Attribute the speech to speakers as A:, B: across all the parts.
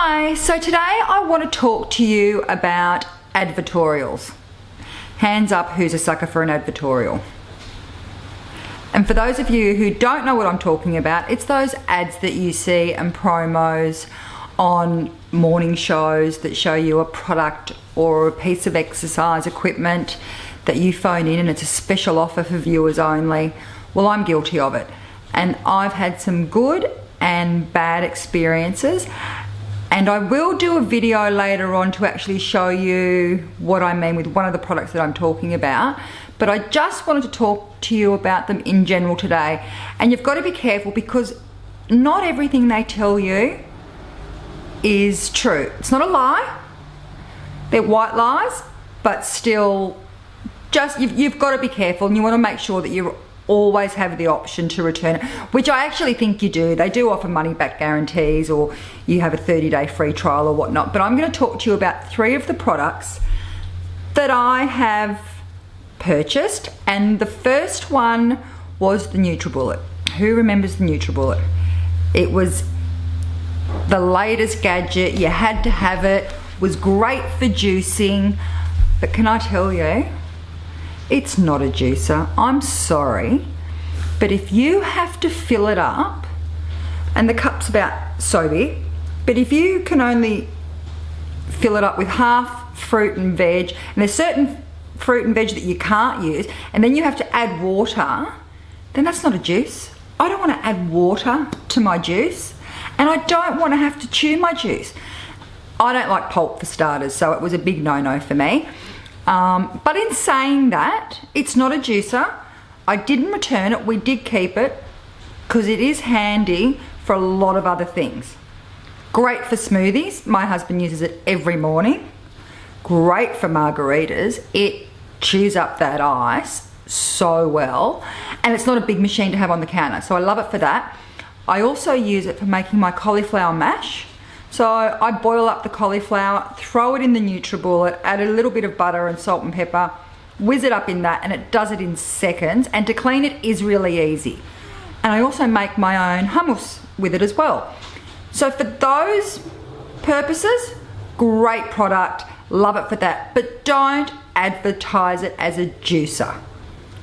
A: Hi, so today I want to talk to you about advertorials. Hands up who's a sucker for an advertorial. And for those of you who don't know what I'm talking about, it's those ads that you see and promos on morning shows that show you a product or a piece of exercise equipment that you phone in and it's a special offer for viewers only. Well, I'm guilty of it. And I've had some good and bad experiences. And I will do a video later on to actually show you what I mean with one of the products that I'm talking about. But I just wanted to talk to you about them in general today. And you've got to be careful because not everything they tell you is true. It's not a lie. They're white lies, but still just you've got to be careful and you want to make sure that you always have the option to return it, which I actually think you do. They do offer money back guarantees or you have a 30-day free trial or whatnot. But I'm going to talk to you about 3 of the products that I have purchased, and the first one was the NutriBullet. Who remembers the NutriBullet? It was the latest gadget. You had to have it. Was great for juicing, but can I tell you, it's not a juicer. I'm sorry, but if you have to fill it up, and the cup's about so big, but if you can only fill it up with half fruit and veg, and there's certain fruit and veg that you can't use, and then you have to add water, then that's not a juice. I don't want to add water to my juice, and I don't want to have to chew my juice. I don't like pulp for starters, so it was a big no-no for me. But in saying that, it's not a juicer. I didn't return it. We did keep it because it is handy for a lot of other things. Great for smoothies. My husband uses it every morning. Great for margaritas. It chews up that ice so well. And it's not a big machine to have on the counter, so I love it for that. I also use it for making my cauliflower mash. So I boil up the cauliflower, throw it in the NutriBullet, add a little bit of butter and salt and pepper, whiz it up in that, and it does it in seconds. And to clean it is really easy. And I also make my own hummus with it as well. So for those purposes, great product, love it for that. But don't advertise it as a juicer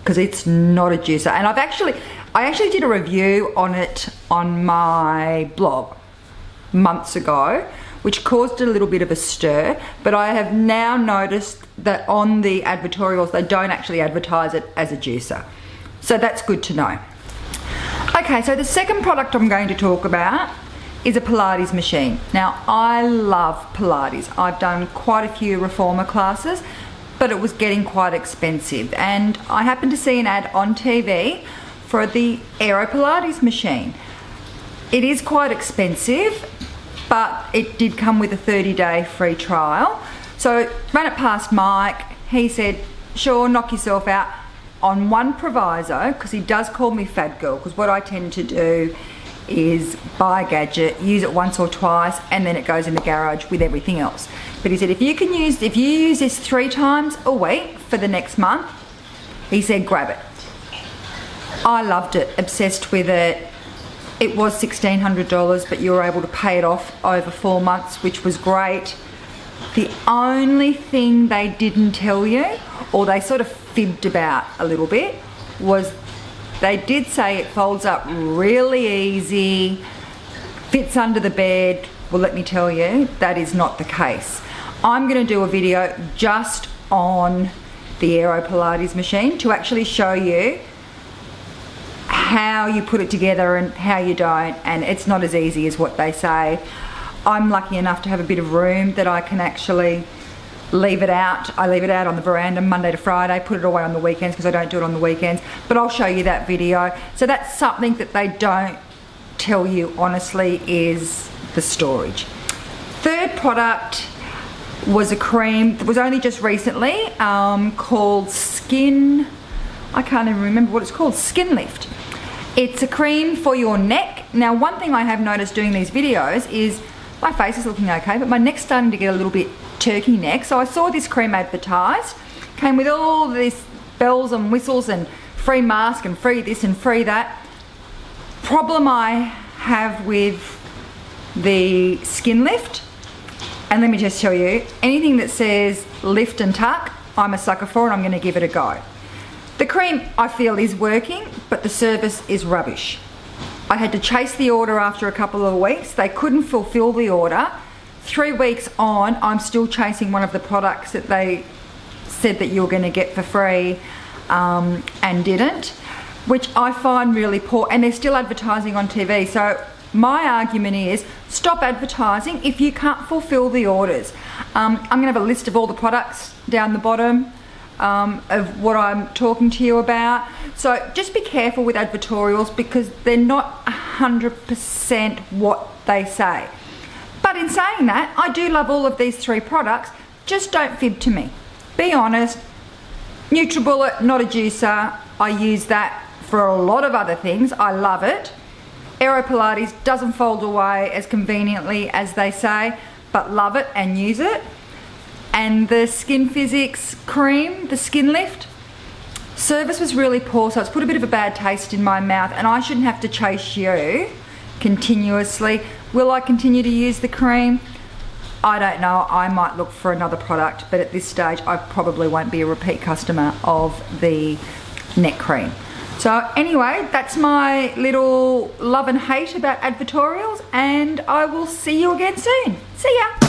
A: because it's not a juicer. And I actually did a review on it on my blog months ago, which caused a little bit of a stir, but I have now noticed that on the advertorials they don't actually advertise it as a juicer, so that's good to know. Okay, so the second product I'm going to talk about is a Pilates machine. Now I love Pilates. I've done quite a few reformer classes, but it was getting quite expensive, and I happened to see an ad on TV for the Aero Pilates machine. It is quite expensive, but it did come with a 30-day free trial. So ran it past Mike. He said, sure, knock yourself out, on one proviso, because he does call me fat girl, because what I tend to do is buy a gadget, use it once or twice, and then it goes in the garage with everything else. But he said, if you use this 3 times a week for the next month, he said, grab it. I loved it, obsessed with it. It was $1,600, but you were able to pay it off over 4 months, which was great. The only thing they didn't tell you, or they sort of fibbed about a little bit, was they did say it folds up really easy, fits under the bed. Well, let me tell you, that is not the case. I'm going to do a video just on the Aero Pilates machine to actually show you how you put it together and how you don't, and it's not as easy as what they say. I'm lucky enough to have a bit of room that I can actually leave it out. I leave it out on the veranda Monday to Friday, put it away on the weekends because I don't do it on the weekends, but I'll show you that video. So that's something that they don't tell you honestly, is the storage. Third product was a cream that was only just recently called Skin, I can't even remember what it's called, Skin Lift. It's a cream for your neck. Now, one thing I have noticed doing these videos is my face is looking okay, but my neck's starting to get a little bit turkey neck. So I saw this cream advertised, came with all this bells and whistles and free mask and free this and free that. Problem I have with the Skin Lift And let me just tell you, anything that says lift and tuck, I'm a sucker for, and I'm going to give it a go. The cream I feel is working, but the service is rubbish. I had to chase the order after a couple of weeks. They couldn't fulfill the order. 3 weeks on, I'm still chasing one of the products that they said that you were going to get for free and didn't, which I find really poor. And they're still advertising on TV. So my argument is stop advertising if you can't fulfill the orders. I'm going to have a list of all the products down the bottom of what I'm talking to you about. So just be careful with advertorials because they're not 100% what they say. But in saying that, I do love all of these 3 products. Just don't fib to me. Be honest. NutriBullet, not a juicer. I use that for a lot of other things. I love it. Aero Pilates doesn't fold away as conveniently as they say, but love it and use it. And the Skin Physics cream, the Skin Lift, service was really poor, so it's put a bit of a bad taste in my mouth, and I shouldn't have to chase you continuously. Will I continue to use the cream? I don't know. I might look for another product, but at this stage I probably won't be a repeat customer of the neck cream. So anyway, that's my little love and hate about advertorials, and I will see you again soon. See ya.